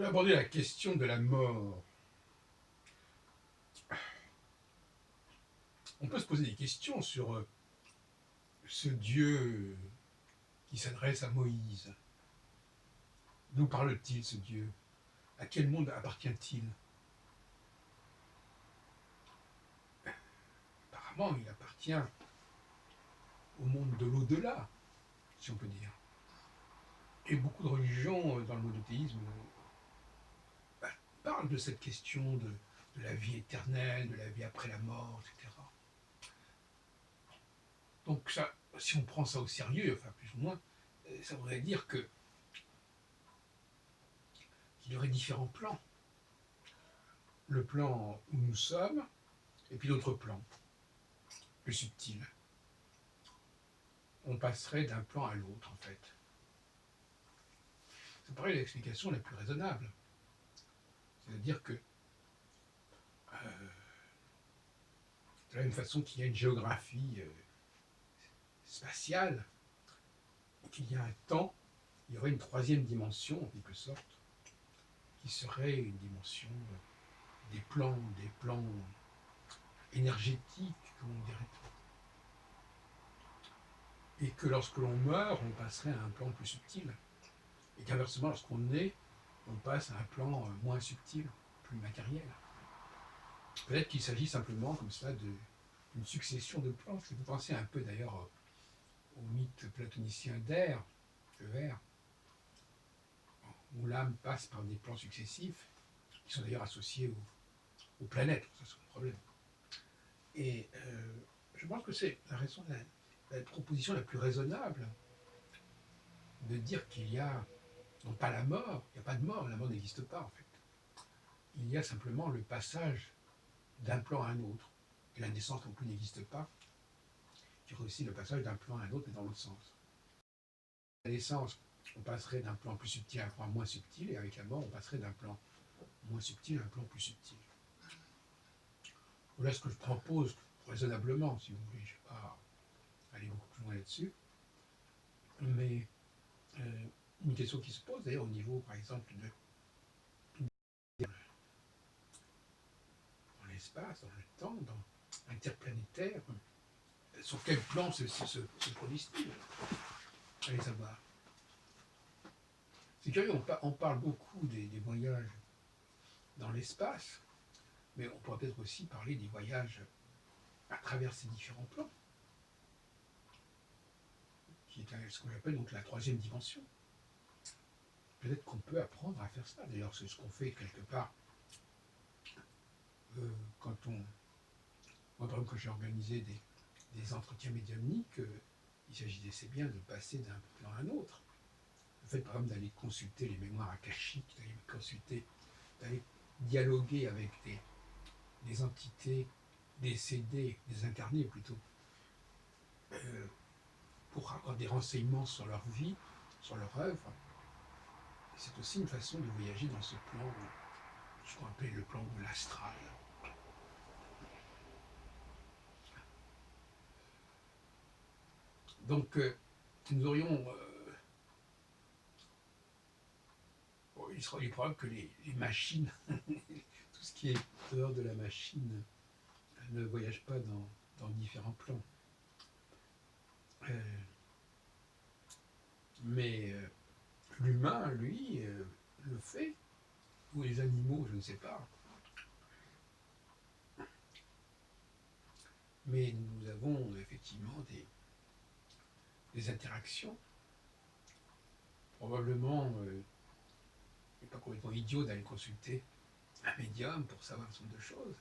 voudrais aborder la question de la mort. On peut se poser des questions sur ce Dieu qui s'adresse à Moïse. D'où parle-t-il, ce Dieu? À quel monde appartient-il? Apparemment, il appartient au monde de l'au-delà, si on peut dire. Et beaucoup de religions dans le monothéisme parlent de cette question de la vie éternelle, de la vie après la mort, etc. Donc ça, si on prend ça au sérieux, enfin plus ou moins, ça voudrait dire qu'il y aurait différents plans. Le plan où nous sommes, et puis d'autres plans, plus subtils. On passerait d'un plan à l'autre, en fait. Ça paraît l'explication la plus raisonnable. C'est-à-dire que, de la même façon qu'il y a une géographie spatiale, et qu'il y a un temps, il y aurait une troisième dimension, en quelque sorte, qui serait une dimension des plans énergétiques, comme on dirait. Et que lorsque l'on meurt, on passerait à un plan plus subtil. Et qu'inversement, lorsqu'on est, on passe à un plan moins subtil, plus matériel. Peut-être qu'il s'agit simplement, comme ça, d'une succession de plans. Ça vous pensez un peu d'ailleurs au mythe platonicien d'Air, le ver, où l'âme passe par des plans successifs, qui sont d'ailleurs associés aux planètes, ça c'est le problème. Et je pense que c'est la proposition la plus raisonnable de dire qu'il y a, non pas la mort, il n'y a pas de mort, la mort n'existe pas en fait. Il y a simplement le passage d'un plan à un autre. Et la naissance non plus n'existe pas. Il y aurait aussi le passage d'un plan à un autre, mais dans l'autre sens. La naissance, on passerait d'un plan plus subtil à un plan moins subtil, et avec la mort, on passerait d'un plan moins subtil à un plan plus subtil. Voilà ce que je propose raisonnablement, si vous voulez. Je ne vais pas aller beaucoup plus loin là-dessus. Mais une question qui se pose, d'ailleurs, au niveau, par exemple, dans l'espace, dans le temps, dans interplanétaire, sur quel plan se produisent-ils? Allez savoir. C'est curieux, on parle beaucoup des voyages dans l'espace, mais on pourrait peut-être aussi parler des voyages à travers ces différents plans, qui est ce que j'appelle donc la troisième dimension. Peut-être qu'on peut apprendre à faire ça. D'ailleurs, c'est ce qu'on fait quelque part quand on... Moi, par exemple, quand j'ai organisé des entretiens médiumniques, il s'agissait bien de passer d'un plan à un autre. Le fait, par exemple, d'aller consulter les mémoires akashiques, d'aller dialoguer avec des entités décédées, désincarnées plutôt, pour avoir des renseignements sur leur vie, sur leur œuvre. C'est aussi une façon de voyager dans ce plan, ce qu'on appelle le plan de l'astral. Donc, nous aurions... il serait probable que les machines, tout ce qui est dehors de la machine, ne voyage pas dans différents plans. Mais l'humain, lui, le fait, ou les animaux, je ne sais pas. Mais nous avons effectivement des interactions. Probablement, il n'est pas complètement idiot d'aller consulter un médium pour savoir un certain nombre de choses.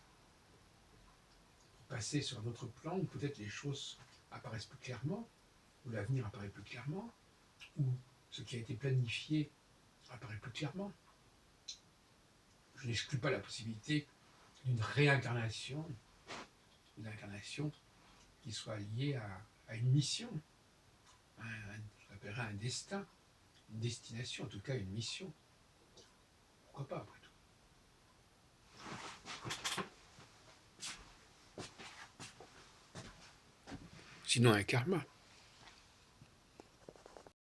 Pour passer sur un autre plan où peut-être les choses apparaissent plus clairement, où l'avenir apparaît plus clairement, où ce qui a été planifié apparaît plus clairement. Je n'exclus pas la possibilité d'une réincarnation, une incarnation qui soit liée à une mission, j'appellerais un destin, une destination, en tout cas une mission. Pourquoi pas, après tout. Sinon un karma.